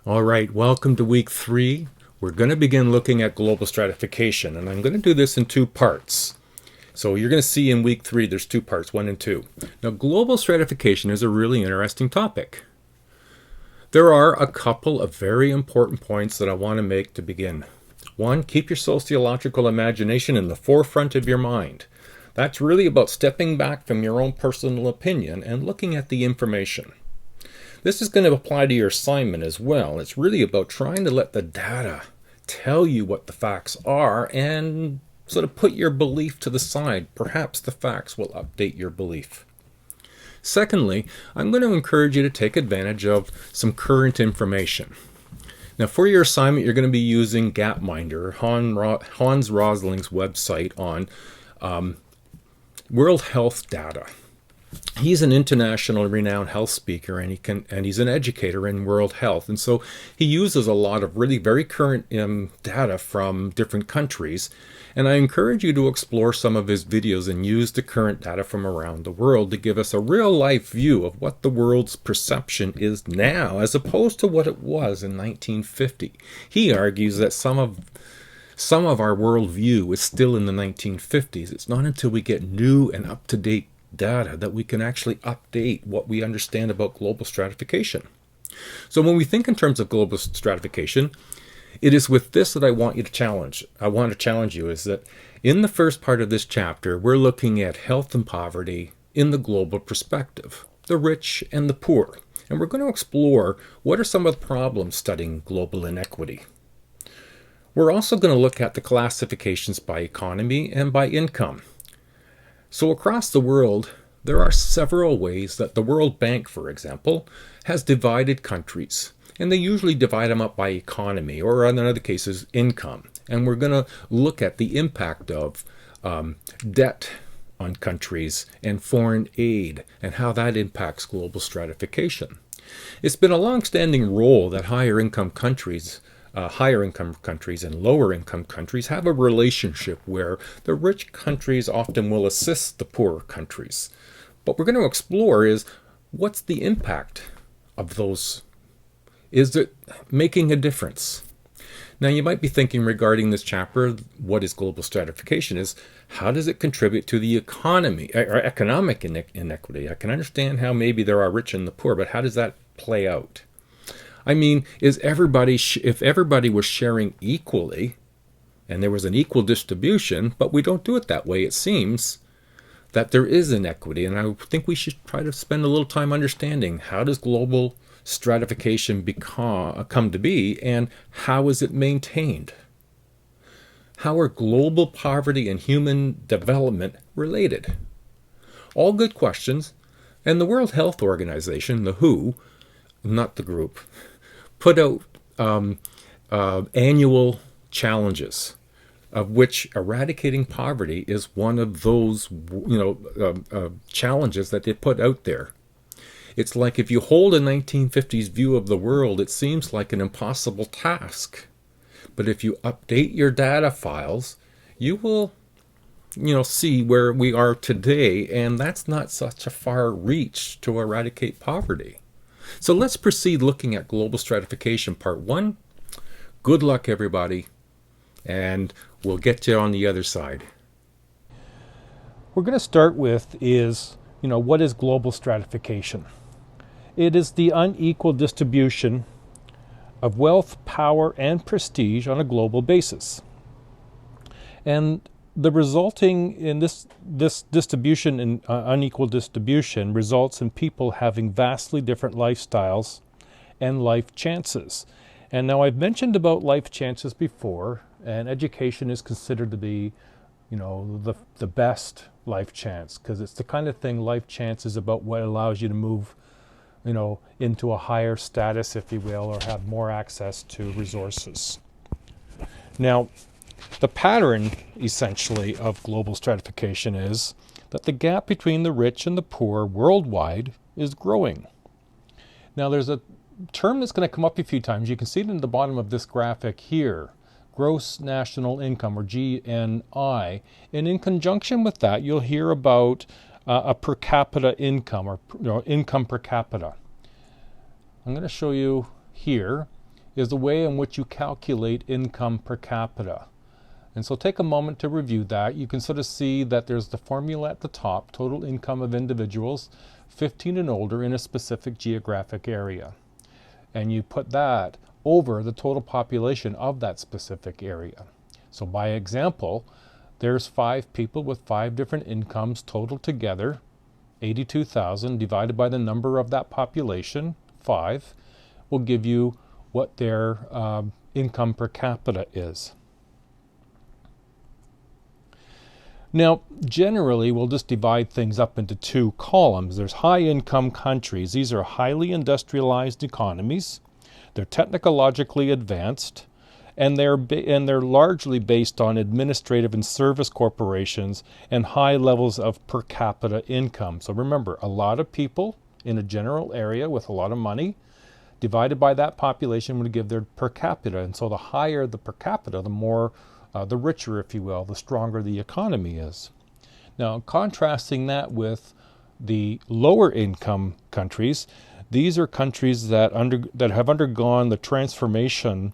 All right, welcome to week 3. We're going to begin looking at global stratification, and I'm going to do this in 2 parts. So you're going to see in week 3 there's 2 parts, 1 and 2. Now, global stratification is a really interesting topic. There are a couple of very important points that I want to make to begin. 1, keep your sociological imagination in the forefront of your mind. That's really about stepping back from your own personal opinion and looking at the information. This is going to apply to your assignment as well. It's really about trying to let the data tell you what the facts are and sort of put your belief to the side. Perhaps the facts will update your belief. Secondly, I'm going to encourage you to take advantage of some current information. Now, for your assignment, you're going to be using Gapminder, Hans Rosling's website on World Health data. He's an internationally renowned health speaker, and he's an educator in world health, and so he uses a lot of really very current data from different countries. And I encourage you to explore some of his videos and use the current data from around the world to give us a real-life view of what the world's perception is now, as opposed to what it was in 1950. He argues that some of our worldview is still in the 1950s. It's not until we get new and up-to-date data that we can actually update what we understand about global stratification. So when we think in terms of global stratification, it is with this that I want to challenge you, is that in the first part of this chapter, we're looking at health and poverty in the global perspective, the rich and the poor. And we're going to explore what are some of the problems studying global inequity. We're also going to look at the classifications by economy and by income. So across the world, there are several ways that the World Bank, for example, has divided countries. And they usually divide them up by economy, or in other cases, income. And we're going to look at the impact of debt on countries and foreign aid and how that impacts global stratification. It's been a long-standing role that higher income countries and lower income countries have a relationship where the rich countries often will assist the poorer countries. What we're going to explore is what's the impact of those. Is it making a difference? Now, you might be thinking regarding this chapter, what is global stratification? Is how does it contribute to the economy or economic inequity? I can understand how maybe there are rich and the poor, but how does that play out? I mean, if everybody was sharing equally, and there was an equal distribution, but we don't do it that way, it seems that there is inequity. And I think we should try to spend a little time understanding how does global stratification come to be, and how is it maintained? How are global poverty and human development related? All good questions. And the World Health Organization, the WHO, not the group, put out annual challenges, of which eradicating poverty is one of those challenges that they put out there. It's like if you hold a 1950s view of the world, it seems like an impossible task. But if you update your data files, you will see where we are today, and that's not such a far reach to eradicate poverty. So let's proceed looking at global stratification part 1. Good luck, everybody, and we'll get you on the other side. We're going to start with is, what is global stratification? It is the unequal distribution of wealth, power, and prestige on a global basis. And the resulting in this distribution and unequal distribution results in people having vastly different lifestyles and life chances. And now I've mentioned about life chances before, and education is considered to be, the best life chance, because it's the kind of thing life chance is about what allows you to move, into a higher status, if you will, or have more access to resources. Now, the pattern, essentially, of global stratification is that the gap between the rich and the poor worldwide is growing. Now, there's a term that's going to come up a few times. You can see it in the bottom of this graphic here, gross national income, or GNI. And in conjunction with that, you'll hear about a per capita income, or income per capita. I'm going to show you here is the way in which you calculate income per capita. And so take a moment to review that. You can sort of see that there's the formula at the top, total income of individuals 15 and older in a specific geographic area. And you put that over the total population of that specific area. So by example, there's 5 people with 5 different incomes total together, 82,000 divided by the number of that population, 5, will give you what their income per capita is. Now, generally, we'll just divide things up into 2 columns. There's high-income countries. These are highly industrialized economies. They're technologically advanced, and they're largely based on administrative and service corporations and high levels of per capita income. So remember, a lot of people in a general area with a lot of money divided by that population would give their per capita. And so the higher the per capita, the more the richer, if you will, the stronger the economy is. Now, contrasting that with the lower income countries, these are countries that have undergone the transformation,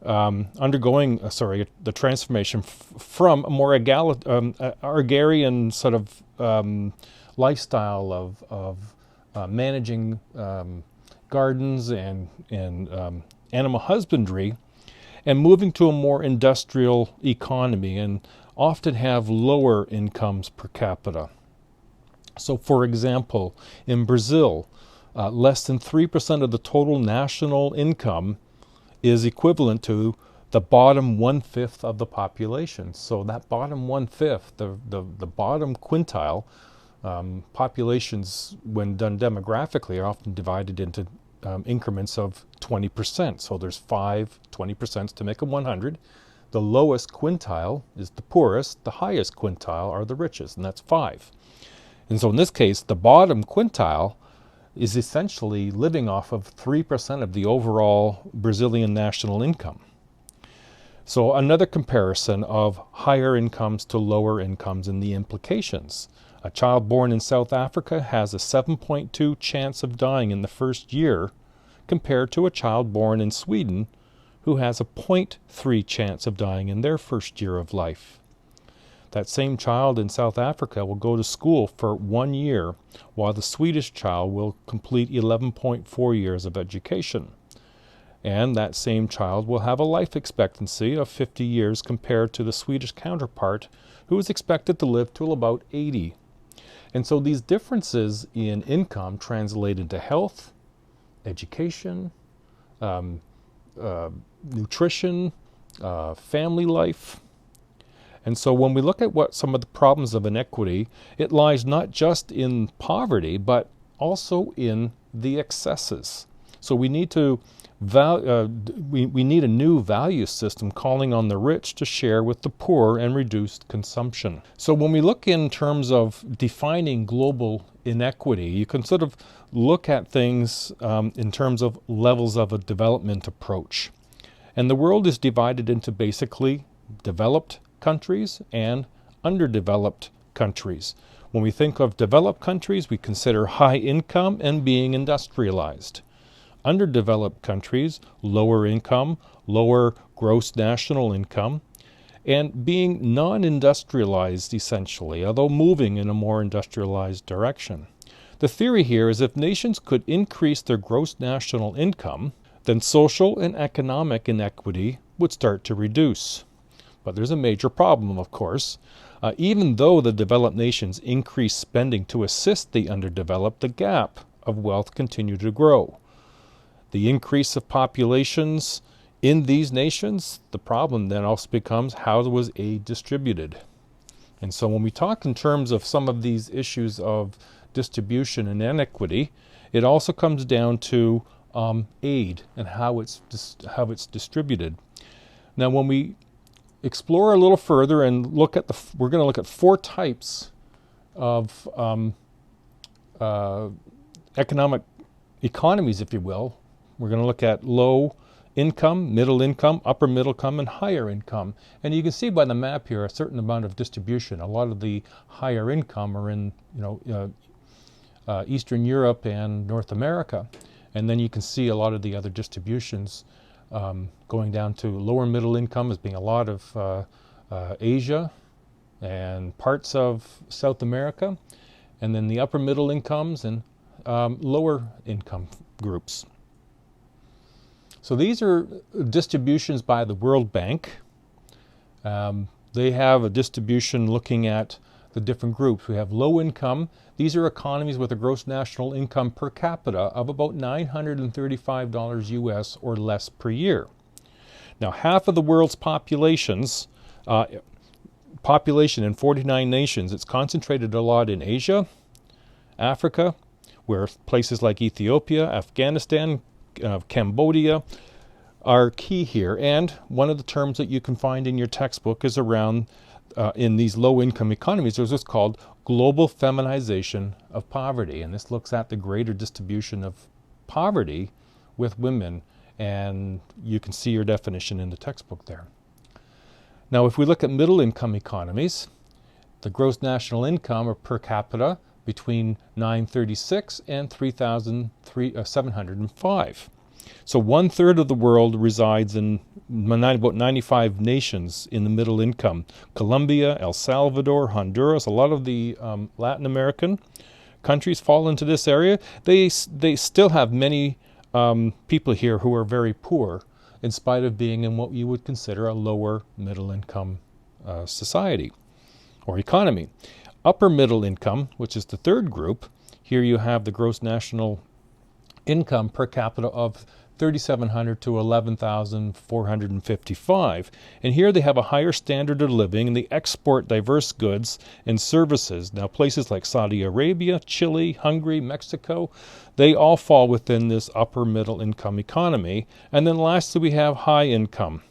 the transformation from a more agrarian sort of lifestyle of managing gardens and animal husbandry, and moving to a more industrial economy, and often have lower incomes per capita. So for example, in Brazil, less than 3% of the total national income is equivalent to the bottom 1/5 of the population. So that bottom 1/5, the bottom quintile, populations when done demographically are often divided into increments of 20%. So there's 20% to make them 100. The lowest quintile is the poorest, the highest quintile are the richest, and that's 5. And so in this case, the bottom quintile is essentially living off of 3% of the overall Brazilian national income. So another comparison of higher incomes to lower incomes and the implications. A child born in South Africa has a 7.2 chance of dying in the first year, compared to a child born in Sweden who has a 0.3 chance of dying in their first year of life. That same child in South Africa will go to school for 1 year, while the Swedish child will complete 11.4 years of education. And that same child will have a life expectancy of 50 years compared to the Swedish counterpart, who is expected to live till about 80. And so these differences in income translate into health, education, nutrition, family life. And so when we look at what some of the problems of inequity, it lies not just in poverty, but also in the excesses. So we need to we need a new value system calling on the rich to share with the poor and reduced consumption. So when we look in terms of defining global inequity, you can sort of look at things in terms of levels of a development approach. And the world is divided into basically developed countries and underdeveloped countries. When we think of developed countries, we consider high income and being industrialized. Underdeveloped countries, lower income, lower gross national income, and being non-industrialized essentially, although moving in a more industrialized direction. The theory here is if nations could increase their gross national income, then social and economic inequity would start to reduce. But there's a major problem, of course. Even though the developed nations increase spending to assist the underdeveloped, the gap of wealth continued to grow. The increase of populations in these nations, the problem then also becomes how was aid distributed. And so when we talk in terms of some of these issues of distribution and inequity, it also comes down to aid and how it's distributed. Now when we explore a little further and look at we're going to look at 4 types of economic economies, if you will. We're going to look at low income, middle income, upper middle income, and higher income. And you can see by the map here a certain amount of distribution. A lot of the higher income are in Eastern Europe and North America. And then you can see a lot of the other distributions going down to lower middle income as being a lot of Asia and parts of South America, and then the upper middle incomes and lower income groups. So these are distributions by the World Bank. They have a distribution looking at the different groups. We have low income. These are economies with a gross national income per capita of about $935 US or less per year. Now, half of the world's population in 49 nations, it's concentrated a lot in Asia, Africa, where places like Ethiopia, Afghanistan, Cambodia are key here. And one of the terms that you can find in your textbook is around, in these low-income economies, there's what's called global feminization of poverty. And this looks at the greater distribution of poverty with women. And you can see your definition in the textbook there. Now, if we look at middle-income economies, the gross national income or per capita between $936 and $3,705. So 1/3 of the world resides in about 95 nations in the middle income. Colombia, El Salvador, Honduras, a lot of the Latin American countries fall into this area. They still have many people here who are very poor, in spite of being in what you would consider a lower middle income society or economy. Upper middle income, which is the third group, here you have the gross national income per capita of $3,700 to $11,455. And here they have a higher standard of living and they export diverse goods and services. Now, places like Saudi Arabia, Chile, Hungary, Mexico, they all fall within this upper middle income economy. And then lastly, we have high income.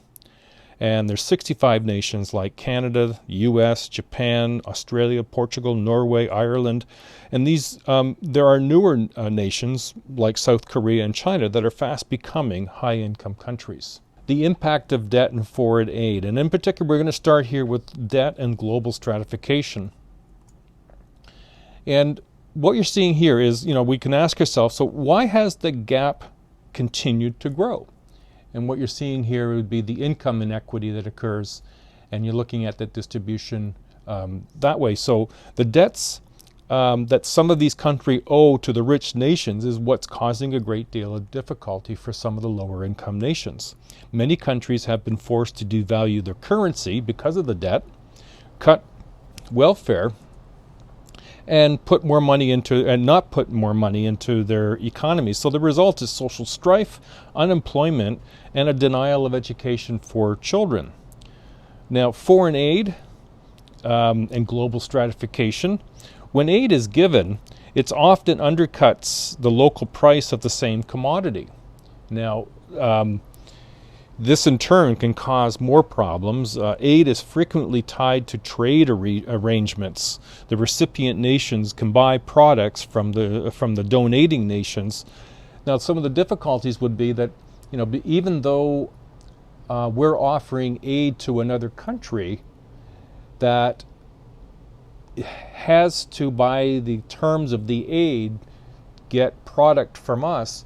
And there's 65 nations like Canada, US, Japan, Australia, Portugal, Norway, Ireland. And these, there are newer nations like South Korea and China that are fast becoming high-income countries. The impact of debt and foreign aid. And in particular, we're going to start here with debt and global stratification. And what you're seeing here is, we can ask ourselves, so why has the gap continued to grow? And what you're seeing here would be the income inequity that occurs, and you're looking at that distribution that way. So the debts that some of these countries owe to the rich nations is what's causing a great deal of difficulty for some of the lower income nations. Many countries have been forced to devalue their currency because of the debt, cut welfare, and put more money into, and not put more money into their economies. So the result is social strife, unemployment, and a denial of education for children. Now, foreign aid and global stratification. When aid is given, it often undercuts the local price of the same commodity. Now, this in turn can cause more problems. Aid is frequently tied to trade arrangements. The recipient nations can buy products from the donating nations. Now, some of the difficulties would be that, even though we're offering aid to another country that has to, by the terms of the aid, get product from us,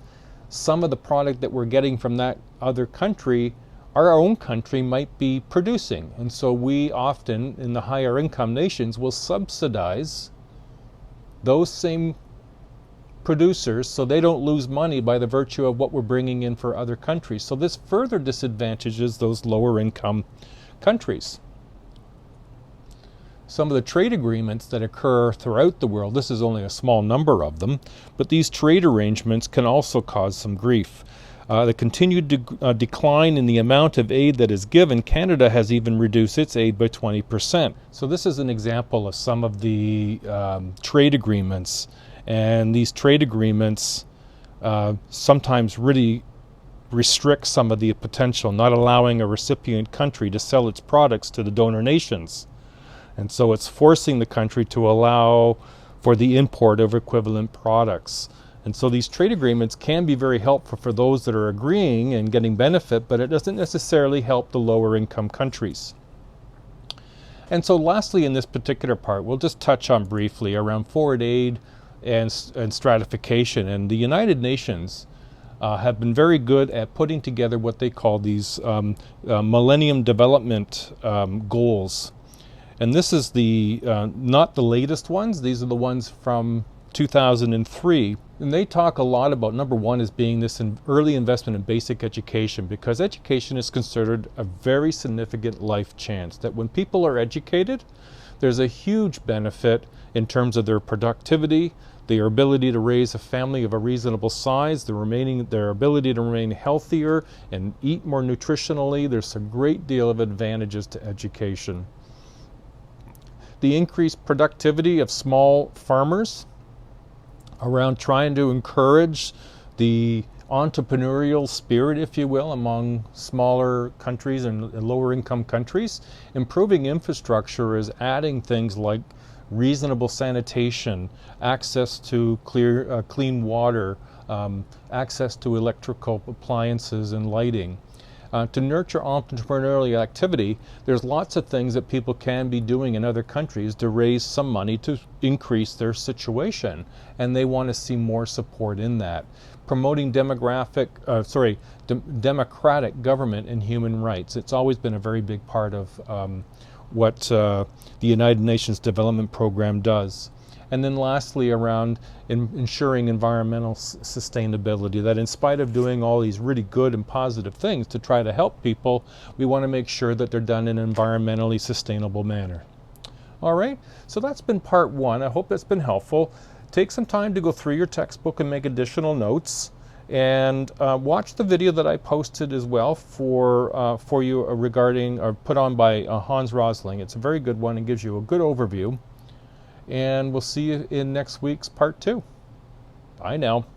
some of the product that we're getting from that other country, our own country might be producing. And so we often, in the higher income nations, will subsidize those same producers so they don't lose money by the virtue of what we're bringing in for other countries. So this further disadvantages those lower income countries. Some of the trade agreements that occur throughout the world, this is only a small number of them, but these trade arrangements can also cause some grief. The continued decline in the amount of aid that is given, Canada has even reduced its aid by 20%. So this is an example of some of the trade agreements. And these trade agreements sometimes really restrict some of the potential, not allowing a recipient country to sell its products to the donor nations. And so it's forcing the country to allow for the import of equivalent products. And so these trade agreements can be very helpful for those that are agreeing and getting benefit, but it doesn't necessarily help the lower income countries. And so lastly, in this particular part, we'll just touch on briefly around foreign aid and stratification. And the United Nations have been very good at putting together what they call these Millennium Development Goals. And this is the not the latest ones. These are the ones from 2003. And they talk a lot about, number one, is being this early investment in basic education, because education is considered a very significant life chance. That when people are educated, there's a huge benefit in terms of their productivity, their ability to raise a family of a reasonable size, their ability to remain healthier and eat more nutritionally. There's a great deal of advantages to education. The increased productivity of small farmers, around trying to encourage the entrepreneurial spirit, if you will, among smaller countries and lower income countries. Improving infrastructure is adding things like reasonable sanitation, access to clean water, access to electrical appliances and lighting. To nurture entrepreneurial activity, there's lots of things that people can be doing in other countries to raise some money to increase their situation, and they want to see more support in that. Promoting democratic government and human rights. It's always been a very big part of what the United Nations Development Program does. And then lastly, around ensuring environmental sustainability, that in spite of doing all these really good and positive things to try to help people, we want to make sure that they're done in an environmentally sustainable manner. All right, so that's been part one. I hope that's been helpful. Take some time to go through your textbook and make additional notes. And watch the video that I posted as well for you regarding, or put on by Hans Rosling. It's a very good one and gives you a good overview. And we'll see you in next week's part 2. Bye now.